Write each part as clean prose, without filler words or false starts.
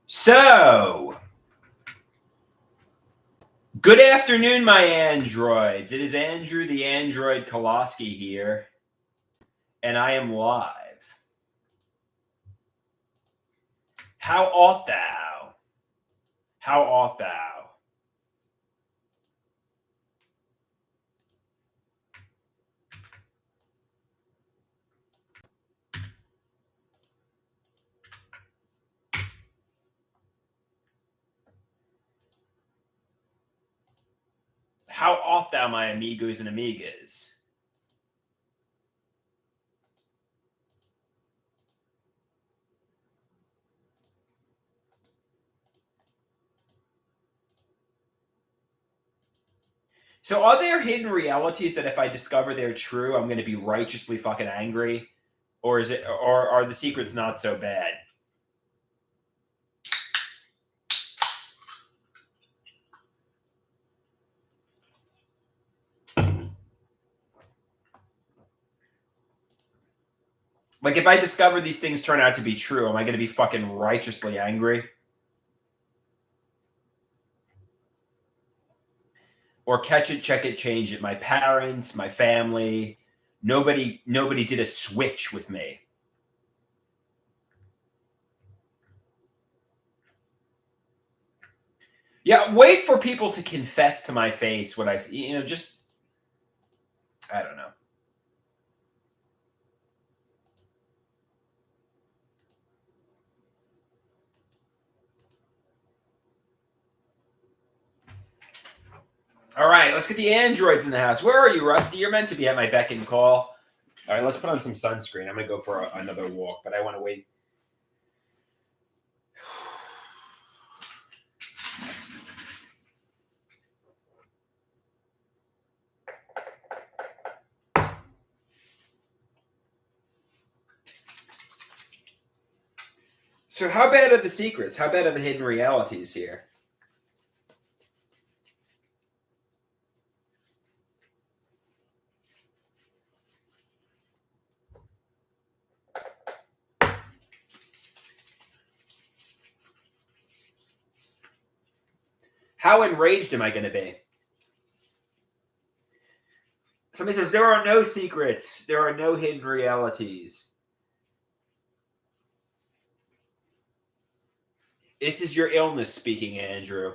So, good afternoon, my androids. It is Andrew the Android Koloski here, and I am live. How art thou? How art thou? How art thou, my amigos and amigas? So, are there hidden realities that if I discover they're true, I'm going to be righteously fucking angry? Or are the secrets not so bad? Like, if I discover these things turn out to be true, am I going to be fucking righteously angry? Or catch it, check it, change it. My parents, my family, nobody did a switch with me. Yeah, wait for people to confess to my face what I, just, I don't know. All right, let's get the androids in the house. Where are you, Rusty? You're meant to be at my beck and call. All right, let's put on some sunscreen. I'm going to go for another walk, but I want to wait. So how bad are the secrets? How bad are the hidden realities here? How enraged am I going to be? Somebody says, there are no secrets. There are no hidden realities. This is your illness speaking, Andrew.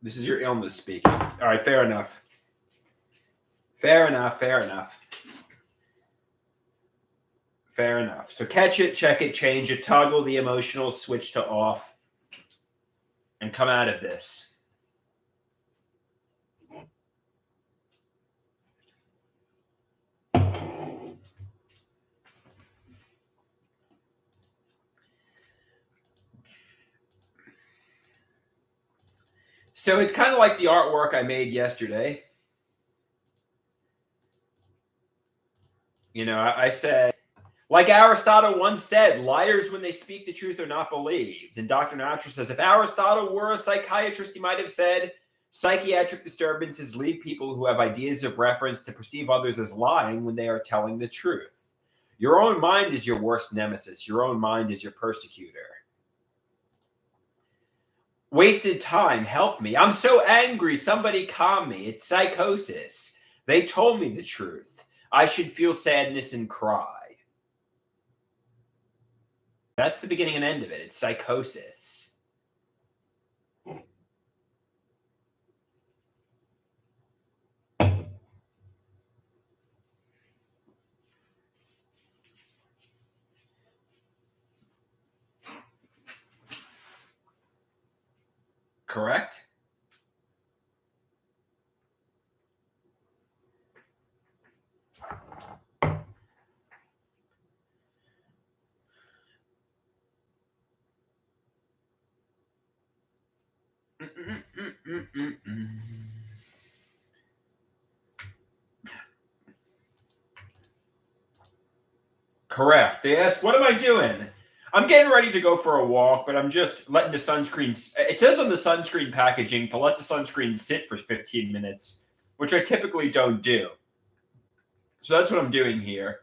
This is your illness speaking. All right, fair enough. Fair enough. Fair enough. So catch it, check it, change it, toggle the emotional switch to off, and come out of this. So it's kind of like the artwork I made yesterday. I said, like Aristotle once said, liars when they speak the truth are not believed. And Dr. Natural says, if Aristotle were a psychiatrist, he might have said, psychiatric disturbances lead people who have ideas of reference to perceive others as lying when they are telling the truth. Your own mind is your worst nemesis. Your own mind is your persecutor. Wasted time, help me. I'm so angry. Somebody calm me. It's psychosis. They told me the truth. I should feel sadness and cry. That's the beginning and end of it. It's psychosis. Correct? Correct. They asked, what am I doing? I'm getting ready to go for a walk, but I'm just letting the sunscreen. It says on the sunscreen packaging to let the sunscreen sit for 15 minutes, which I typically don't do. So that's what I'm doing here.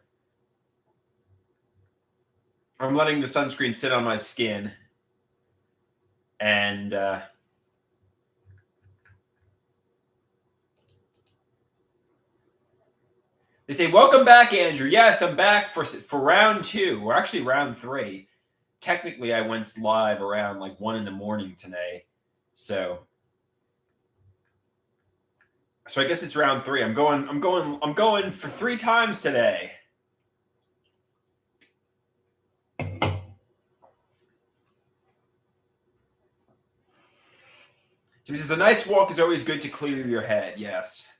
I'm letting the sunscreen sit on my skin. And they say, welcome back, Andrew. Yes, I'm back for round 2, or actually round 3. Technically, I went live around like 1 in the morning today. So I guess it's round 3. I'm going for 3 times today. So he says, a nice walk is always good to clear your head. Yes.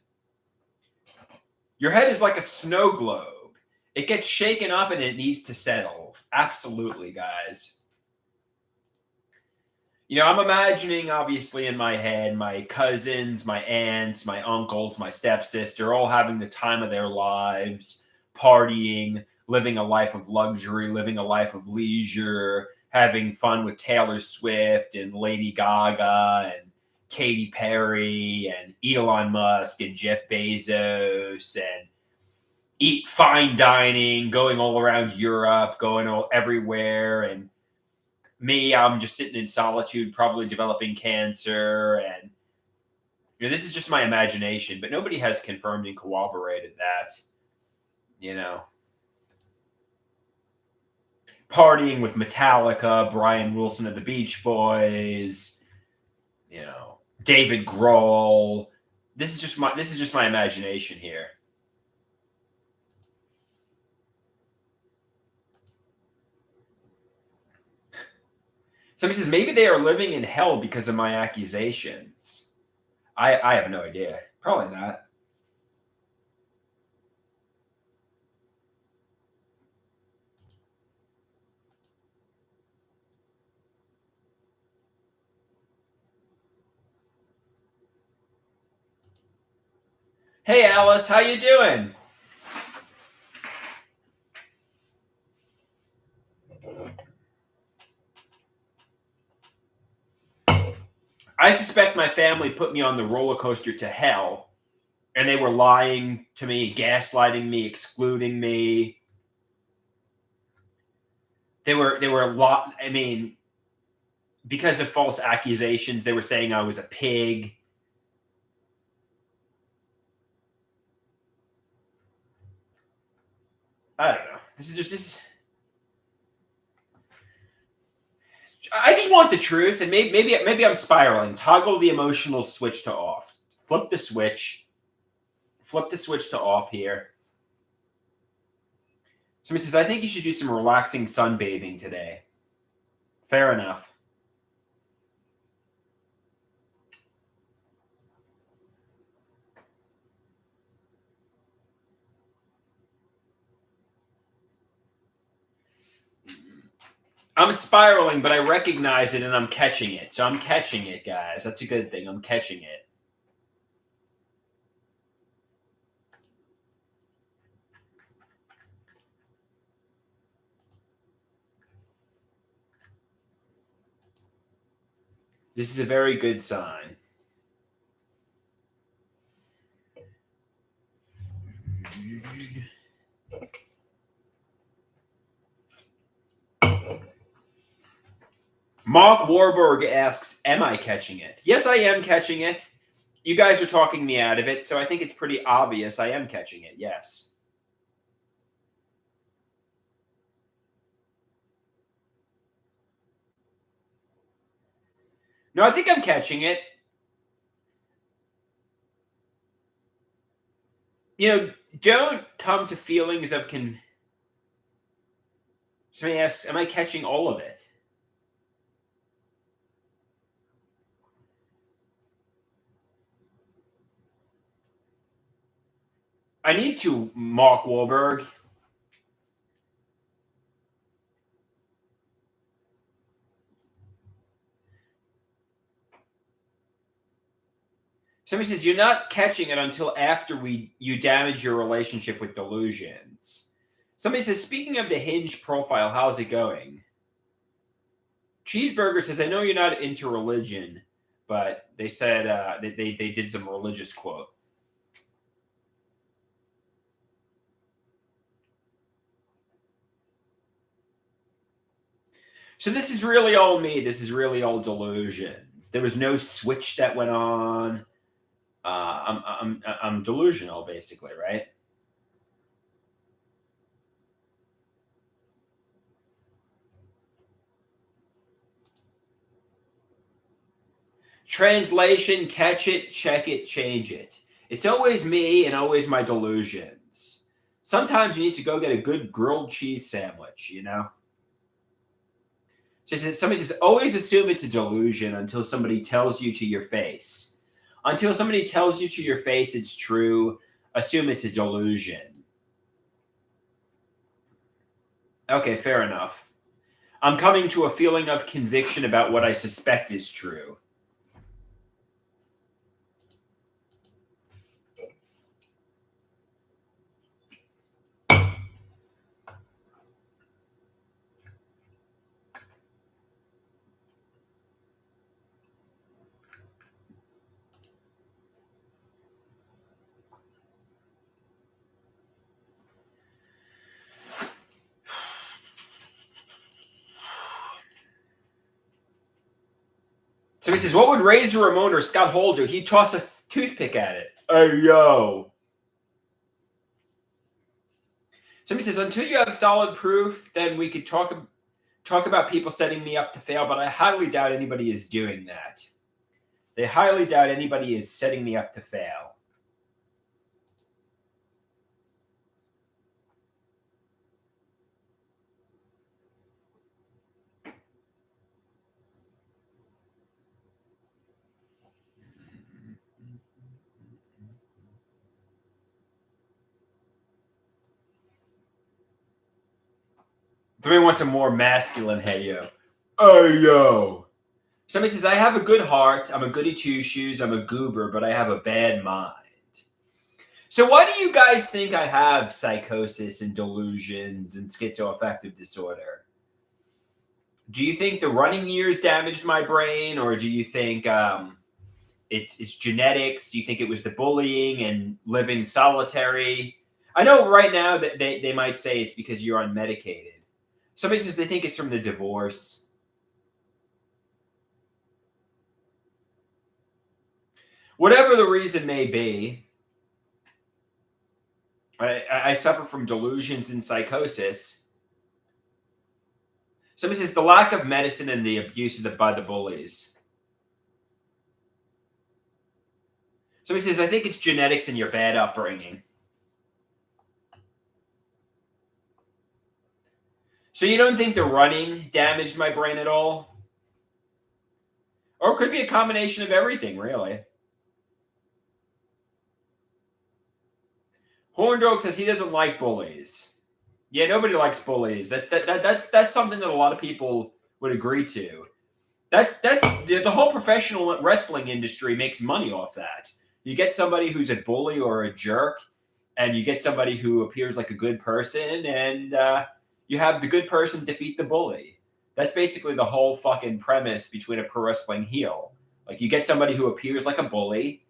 Your head is like a snow globe. It gets shaken up and it needs to settle. Absolutely, guys. You know, I'm imagining, obviously, in my head, my cousins, my aunts, my uncles, my stepsister, all having the time of their lives, partying, living a life of luxury, living a life of leisure, having fun with Taylor Swift and Lady Gaga and Katy Perry and Elon Musk and Jeff Bezos, and eat fine dining, going all around Europe, going everywhere. And me, I'm just sitting in solitude, probably developing cancer. And this is just my imagination, but nobody has confirmed and corroborated that. Partying with Metallica, Brian Wilson of the Beach Boys, David Grohl. This is just my imagination here. Somebody says, maybe they are living in hell because of my accusations. I have no idea. Probably not. Hey, Alice, how you doing? I suspect my family put me on the roller coaster to hell, and they were lying to me, gaslighting me, excluding me. They were because of false accusations, they were saying I was a pig. I don't know. I just want the truth, and maybe I'm spiraling. Toggle the emotional switch to off. Flip the switch to off here. Somebody says, I think you should do some relaxing sunbathing today. Fair enough. I'm spiraling, but I recognize it and I'm catching it. So I'm catching it, guys. That's a good thing. I'm catching it. This is a very good sign. Mark Warburg asks, am I catching it? Yes, I am catching it. You guys are talking me out of it, so I think it's pretty obvious I am catching it, yes. No, I think I'm catching it. Don't come to feelings of Somebody asks, am I catching all of it? I need to, Mark Wahlberg. Somebody says, you're not catching it until after you damage your relationship with delusions. Somebody says, speaking of the Hinge profile, how's it going? Cheeseburger says, I know you're not into religion, but they said they did some religious quote. So this is really all me. This is really all delusions. There was no switch that went on. I'm delusional, basically, right? Translation: catch it, check it, change it. It's always me and always my delusions. Sometimes you need to go get a good grilled cheese sandwich, you know? Somebody says, always assume it's a delusion until somebody tells you to your face. Until somebody tells you to your face it's true, assume it's a delusion. Okay, fair enough. I'm coming to a feeling of conviction about what I suspect is true. So he says, what would Razor Ramon or Scott Hall do? He'd toss a toothpick at it. Hey, yo. Somebody says, until you have solid proof, then we could talk about people setting me up to fail, but I highly doubt anybody is doing that. They highly doubt anybody is setting me up to fail. Somebody wants a more masculine hey yo. Hey yo. Somebody says, I have a good heart. I'm a goody two shoes. I'm a goober, but I have a bad mind. So why do you guys think I have psychosis and delusions and schizoaffective disorder? Do you think the running years damaged my brain, or do you think it's genetics? Do you think it was the bullying and living solitary? I know right now that they might say it's because you're unmedicated. Somebody says they think it's from the divorce. Whatever the reason may be, I suffer from delusions and psychosis. Somebody says the lack of medicine and the abuse by the bullies. Somebody says, I think it's genetics and your bad upbringing. So you don't think the running damaged my brain at all? Or it could be a combination of everything, really. Horndog says he doesn't like bullies. Yeah, nobody likes bullies. That's something that a lot of people would agree to. That's the whole professional wrestling industry makes money off that. You get somebody who's a bully or a jerk, and you get somebody who appears like a good person, and you have the good person defeat the bully. That's basically the whole fucking premise between a pro wrestling heel. Like, you get somebody who appears like a bully,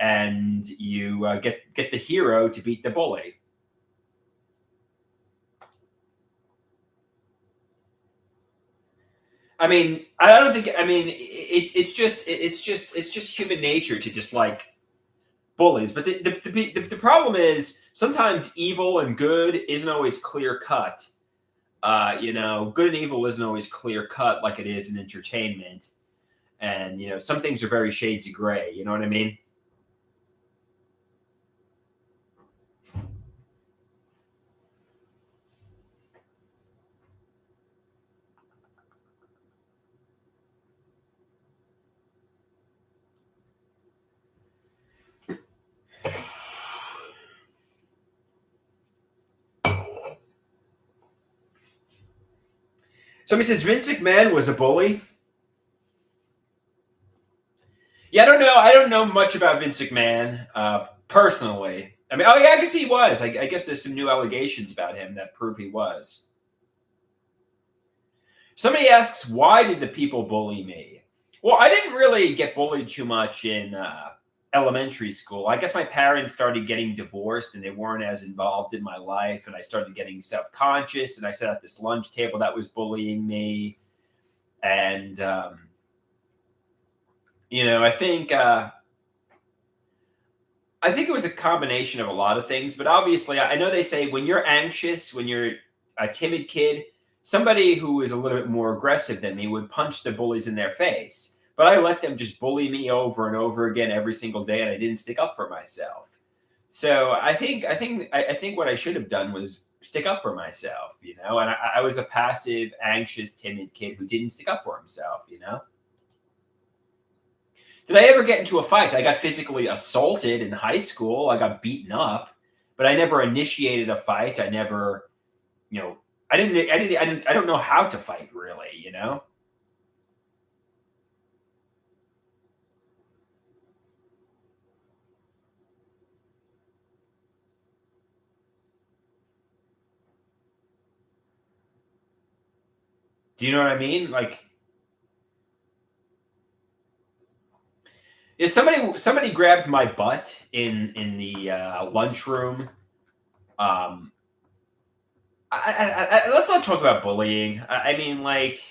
and you get the hero to beat the bully. I mean, I don't think. I mean, it's just human nature to dislike bullies. But the problem is sometimes evil and good isn't always clear cut. Good and evil isn't always clear cut like it is in entertainment. And some things are very shades of gray. You know what I mean? Somebody says Vince McMahon was a bully. Yeah, I don't know. I don't know much about Vince McMahon personally. I mean, oh yeah, I guess he was. I guess there's some new allegations about him that prove he was. Somebody asks, why did the people bully me? Well, I didn't really get bullied too much in elementary school. I guess my parents started getting divorced and they weren't as involved in my life. And I started getting self-conscious, and I sat at this lunch table that was bullying me. And I think it was a combination of a lot of things, but obviously, I know they say when you're anxious, when you're a timid kid, somebody who is a little bit more aggressive than me would punch the bullies in their face. But I let them just bully me over and over again every single day, and I didn't stick up for myself. So I think what I should have done was stick up for myself, And I was a passive, anxious, timid kid who didn't stick up for himself. Did I ever get into a fight? I got physically assaulted in high school. I got beaten up, but I never initiated a fight. I never, you know, I don't know how to fight really. Do you know what I mean? Like, if somebody grabbed my butt in the lunchroom, um, let's not talk about bullying. I mean, like,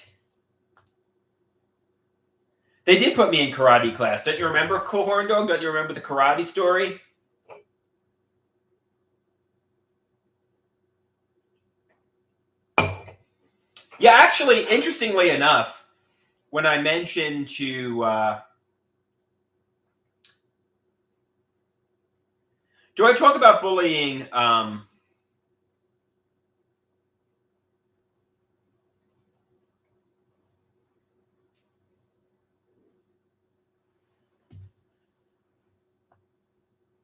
they did put me in karate class. Don't you remember, Cool Horn Dog? Don't you remember the karate story? Yeah, actually, interestingly enough, when I mentioned to, do I talk about bullying?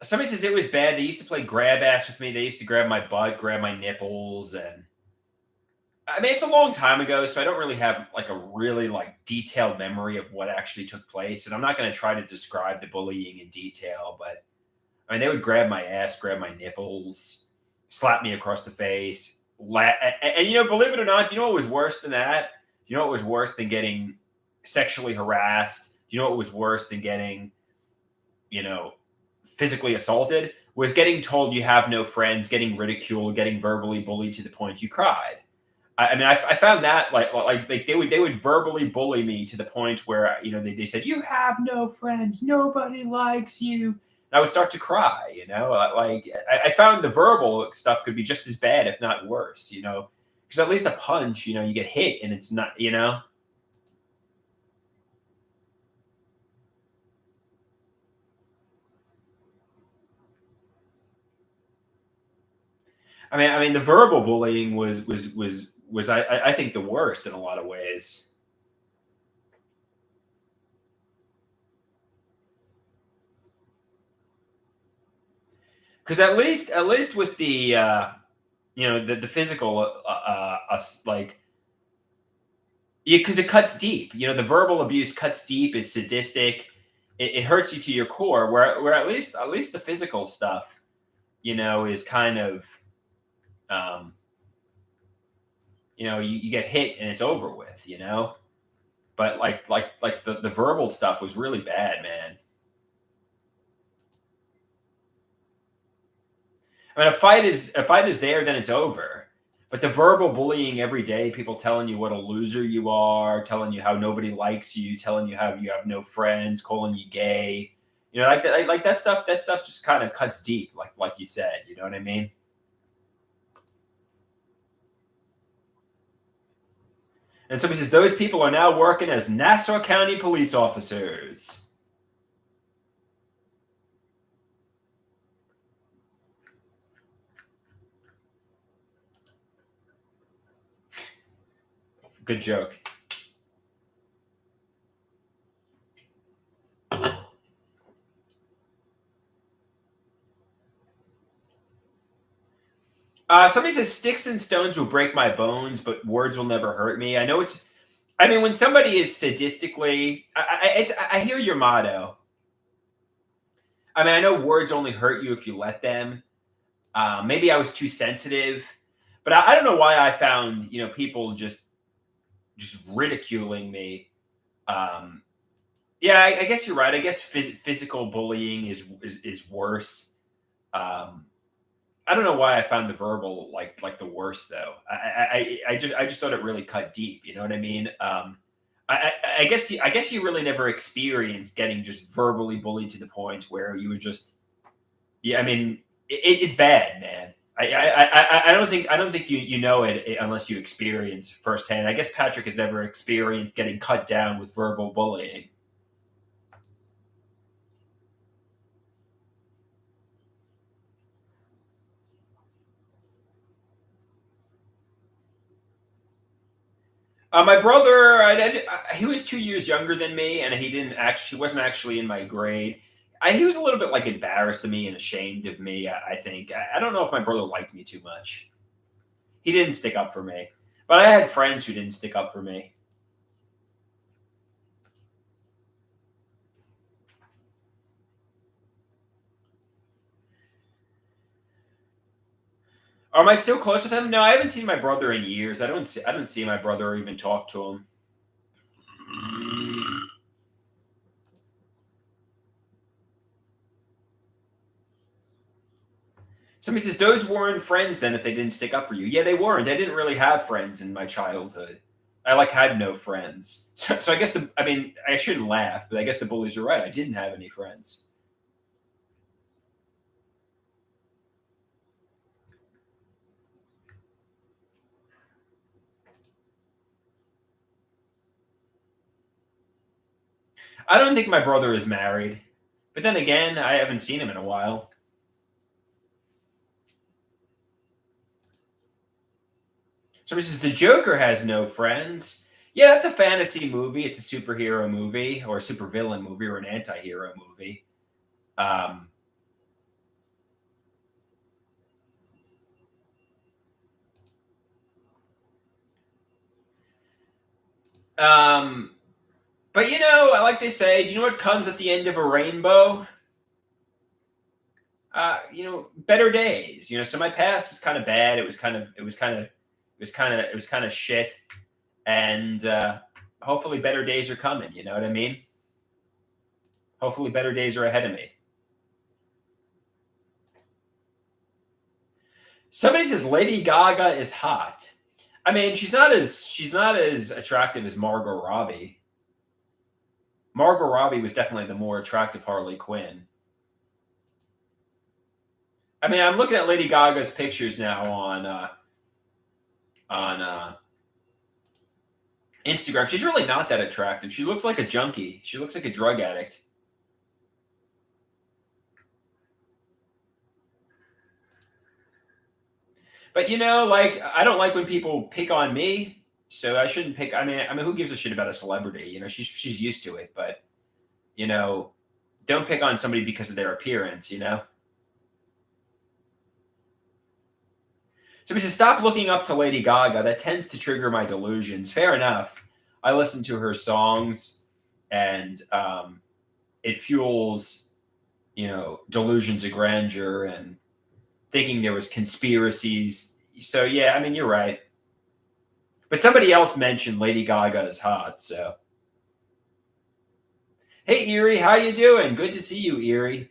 Somebody says it was bad. They used to play grab ass with me. They used to grab my butt, grab my nipples, and I mean, it's a long time ago, so I don't really have like a really like detailed memory of what actually took place. And I'm not going to try to describe the bullying in detail, but I mean, they would grab my ass, grab my nipples, slap me across the face. And believe it or not, you know what was worse than that? You know what was worse than getting sexually harassed? You know what was worse than getting, you know, physically assaulted? Was getting told you have no friends, getting ridiculed, getting verbally bullied to the point you cried. I mean, I found that like they would verbally bully me to the point where they said you have no friends, nobody likes you. And I would start to cry. Like I found the verbal stuff could be just as bad, if not worse. Because at least a punch, you get hit and it's not. I mean, the verbal bullying was I think the worst in a lot of ways. Because at least with the the physical like yeah, because it cuts deep. The verbal abuse cuts deep, is sadistic. It hurts you to your core. Where at least the physical stuff, is kind of um, you get hit and it's over with. But like the verbal stuff was really bad, man. I mean, a fight is there, then it's over. But the verbal bullying every day, people telling you what a loser you are, telling you how nobody likes you, telling you how you have no friends, calling you gay, like that, like that stuff. That stuff just kind of cuts deep, like you said. You know what I mean? And somebody says those people are now working as Nassau County police officers. Good joke. Somebody says sticks and stones will break my bones, but words will never hurt me. I know it's. I mean, when somebody is sadistically, I hear your motto. I mean, I know words only hurt you if you let them. Maybe I was too sensitive, but I don't know why I found people just ridiculing me. Um, yeah, I guess you're right. I guess physical bullying is worse. Um, I don't know why I found the verbal like the worst though. I just thought it really cut deep. You know what I mean? I guess you really never experienced getting just verbally bullied to the point where you were just yeah. I mean, it's bad, man. I don't think you know it unless you experience firsthand. I guess Patrick has never experienced getting cut down with verbal bullying. My brother, he was 2 years younger than me, and he wasn't actually in my grade. He was a little bit like embarrassed of me and ashamed of me. I think. I don't know if my brother liked me too much. He didn't stick up for me, but I had friends who didn't stick up for me. Am I still close with him? No, I haven't seen my brother in years. I don't see my brother or even talk to him. Somebody says those weren't friends then if they didn't stick up for you. Yeah, they weren't. I didn't really have friends in my childhood. I had no friends. So I guess I mean I shouldn't laugh, but I guess the bullies are right. I didn't have any friends. I don't think my brother is married, but then again, I haven't seen him in a while. Somebody says the Joker has no friends. Yeah, that's a fantasy movie. It's a superhero movie or a supervillain movie or an anti-hero movie. Um, um, but like they say, you know what comes at the end of a rainbow? Better days. So my past was kind of bad. It was kind of shit, and hopefully better days are coming. You know what I mean? Hopefully better days are ahead of me. Somebody says Lady Gaga is hot. I mean, she's not as attractive as Margot Robbie. Margot Robbie was definitely the more attractive Harley Quinn. I mean, I'm looking at Lady Gaga's pictures now on Instagram. She's really not that attractive. She looks like a junkie. She looks like a drug addict. But I don't like when people pick on me, so I shouldn't pick. I mean, who gives a shit about a celebrity? She's used to it, but you know, don't pick on somebody because of their appearance. So we should stop looking up to Lady Gaga. That tends to trigger my delusions. Fair enough. I listen to her songs, and it fuels, delusions of grandeur and thinking there was conspiracies. So yeah, I mean, you're right. But somebody else mentioned Lady Gaga is hot. So hey, Erie, how you doing? Good to see you, Erie.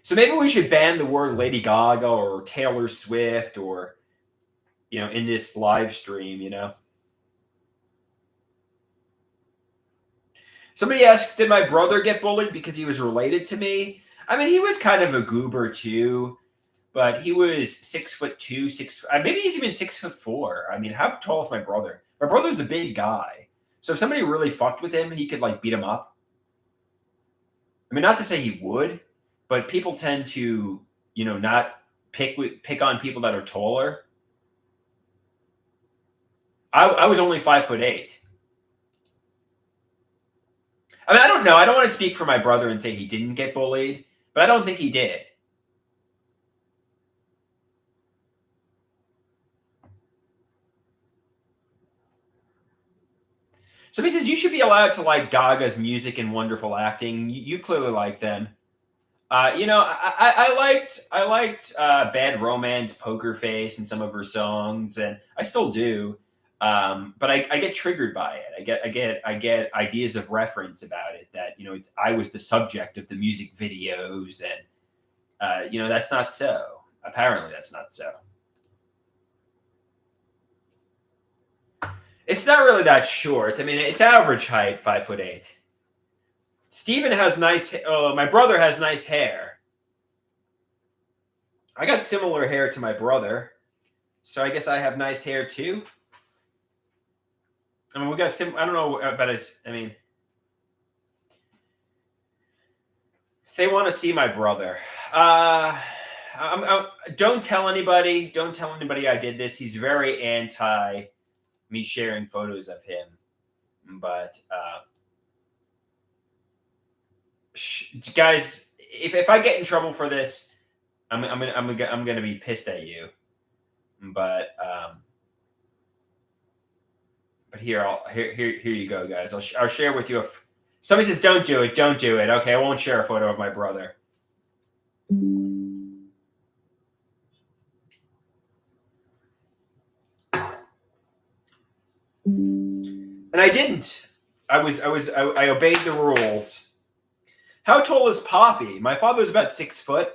So maybe we should ban the word Lady Gaga or Taylor Swift or in this live stream. Somebody asks, did my brother get bullied because he was related to me? I mean, he was kind of a goober too, but he was 6'2", maybe he's even 6'4". I mean, how tall is my brother? My brother's a big guy. So if somebody really fucked with him, he could beat him up. I mean, not to say he would, but people tend to, not pick on people that are taller. I was only 5'8". I mean, I don't know. I don't want to speak for my brother and say he didn't get bullied, but I don't think he did. Somebody says you should be allowed to like Gaga's music and wonderful acting. You clearly like them. I liked Bad Romance, Poker Face, and some of her songs, and I still do. But I get triggered by it. I get ideas of reference about it that I was the subject of the music videos, and that's not so. Apparently, that's not so. It's not really that short. I mean, it's average height, 5'8". Steven has nice. My brother has nice hair. I got similar hair to my brother, so I guess I have nice hair too. I mean, we got I don't know, but it's. I mean, if they want to see my brother, don't tell anybody. Don't tell anybody I did this. He's very anti me sharing photos of him. But guys, if I get in trouble for this, I'm gonna be pissed at you. But here you go, guys. I'll share with you. If somebody says don't do it, don't do it. Okay, I won't share a photo of my brother. And I didn't. I obeyed the rules. How tall is Poppy? My father's about 6 foot.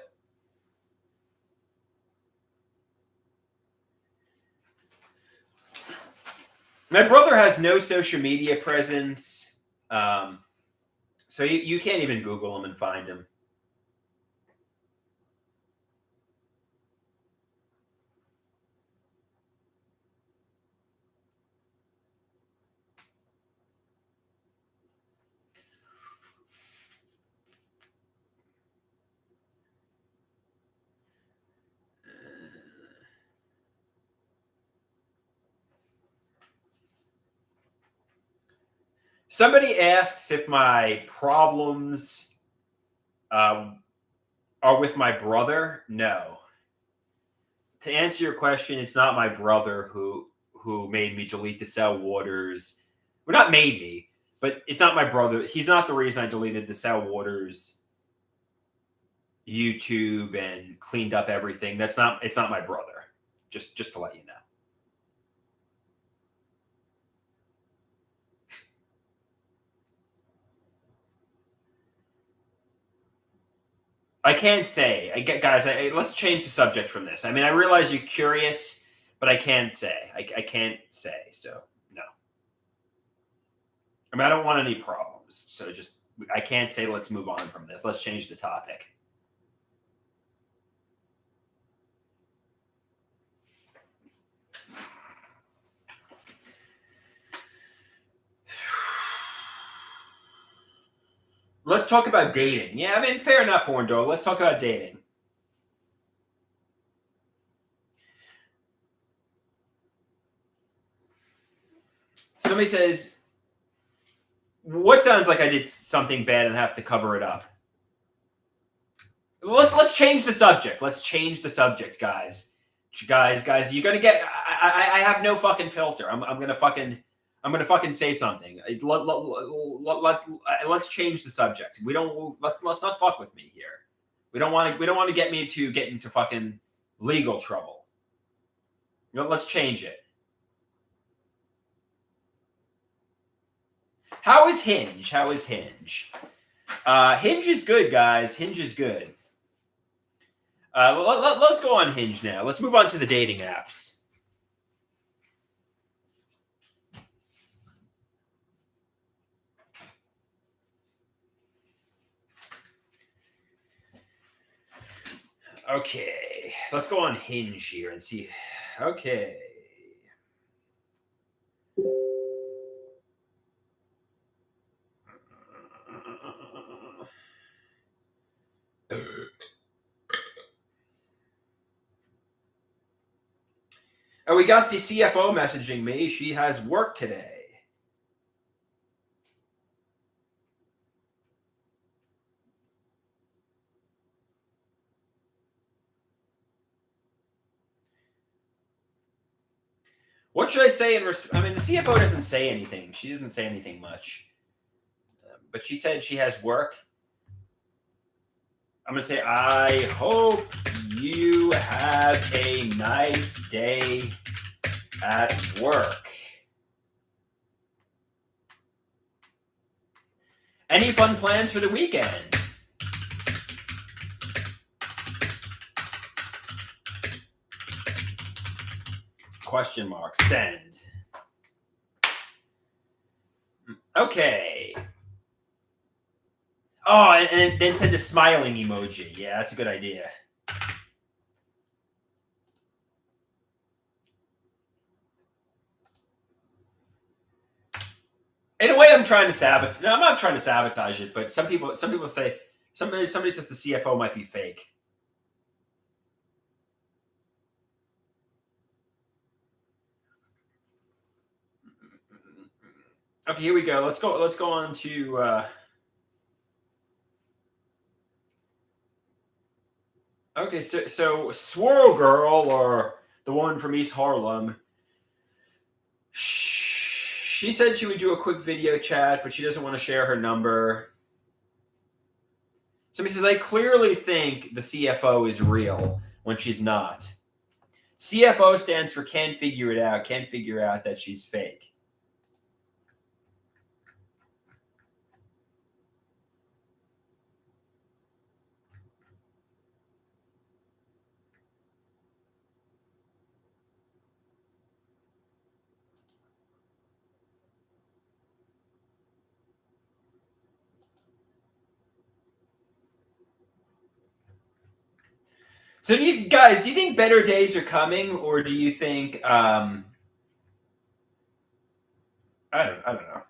My brother has no social media presence, so you can't even Google him and find him. Somebody asks if my problems are with my brother. No. To answer your question, it's not my brother who made me delete the Cell Waters. Well, not made me, but it's not my brother. He's not the reason I deleted the Cell Waters YouTube and cleaned up everything. It's not my brother. Just to let you know. I can't say. Guys, let's change the subject from this. I mean, I realize you're curious, but I can't say. I can't say. So no. I mean, I don't want any problems. So I can't say let's move on from this. Let's change the topic. Let's talk about dating. Yeah, I mean, fair enough, Horn Dog. Let's talk about dating. Somebody says, what sounds like I did something bad and have to cover it up? Let's change the subject. Let's change the subject, guys. Guys, you're gonna get. I have no fucking filter. I'm gonna fucking say something. Let's change the subject. Let's not fuck with me here. We don't want to get me to get into fucking legal trouble. Let's change it. How is Hinge? Hinge is good, guys. Hinge is good. Let's go on Hinge now. Let's move on to the dating apps. Okay, let's go on Hinge here and see. Okay. Oh, we got the CFO messaging me. She has work today. What should I say? I mean, the CFO doesn't say anything. She doesn't say anything much. But she said she has work. I'm going to say, I hope you have a nice day at work. Any fun plans for the weekend? Question mark. Send. Okay. Oh, and then send a smiling emoji. Yeah, that's a good idea. In a way, I'm trying to sabotage. No, I'm not trying to sabotage it, but some people think somebody says the CFO might be fake. Okay, here we go. Let's go on to. Okay, so Swirl Girl, or the woman from East Harlem, she said she would do a quick video chat, but she doesn't want to share her number. Somebody says, I clearly think the CFO is real when she's not. CFO stands for can't figure it out, can't figure out that she's fake. So do you think better days are coming, or do you think I don't know.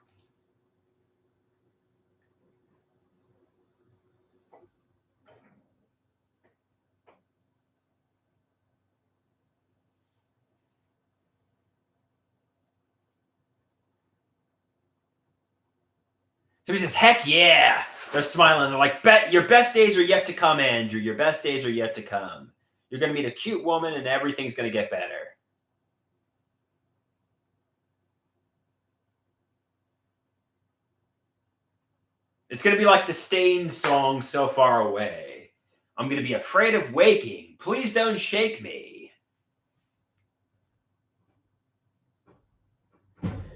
Somebody says, heck yeah. They're smiling. They're like, bet your best days are yet to come, Andrew. Your best days are yet to come. You're gonna meet a cute woman and everything's gonna get better. It's gonna be like the Stain song, So Far Away. I'm gonna be afraid of waking. Please don't shake me.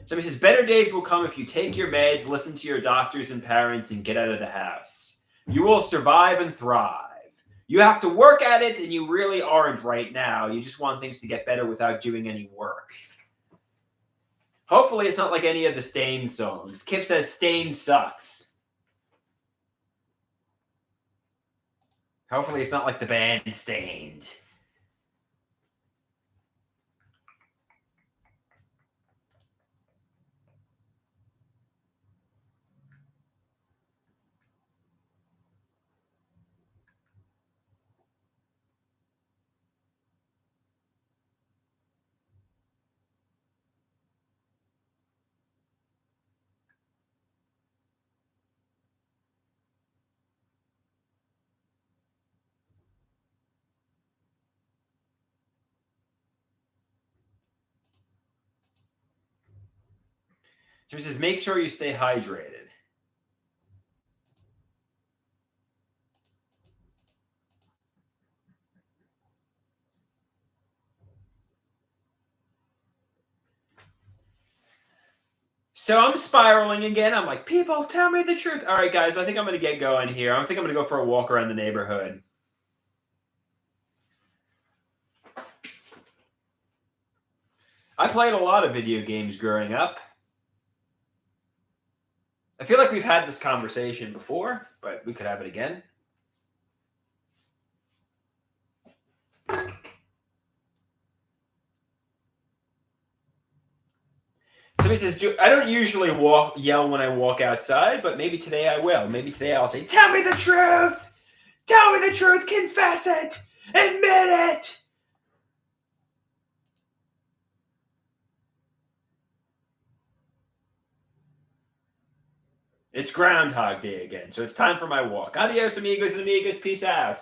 Somebody says, better days will come if you take your meds, listen to your doctors and parents, and get out of the house. You will survive and thrive. You have to work at it, and you really aren't right now. You just want things to get better without doing any work. Hopefully, it's not like any of the Stain songs. Kip says, Stain sucks. Hopefully, it's not like the band Stained. So he says, make sure you stay hydrated. So I'm spiraling again. I'm like, people, tell me the truth. All right, guys, I think I'm going to get going here. I think I'm going to go for a walk around the neighborhood. I played a lot of video games growing up. I feel like we've had this conversation before, but we could have it again. Somebody says, I don't usually yell when I walk outside, but maybe today I will. Maybe today I'll say, tell me the truth! Tell me the truth! Confess it! Admit it! It's Groundhog Day again, so it's time for my walk. Adios, amigos and amigas. Peace out.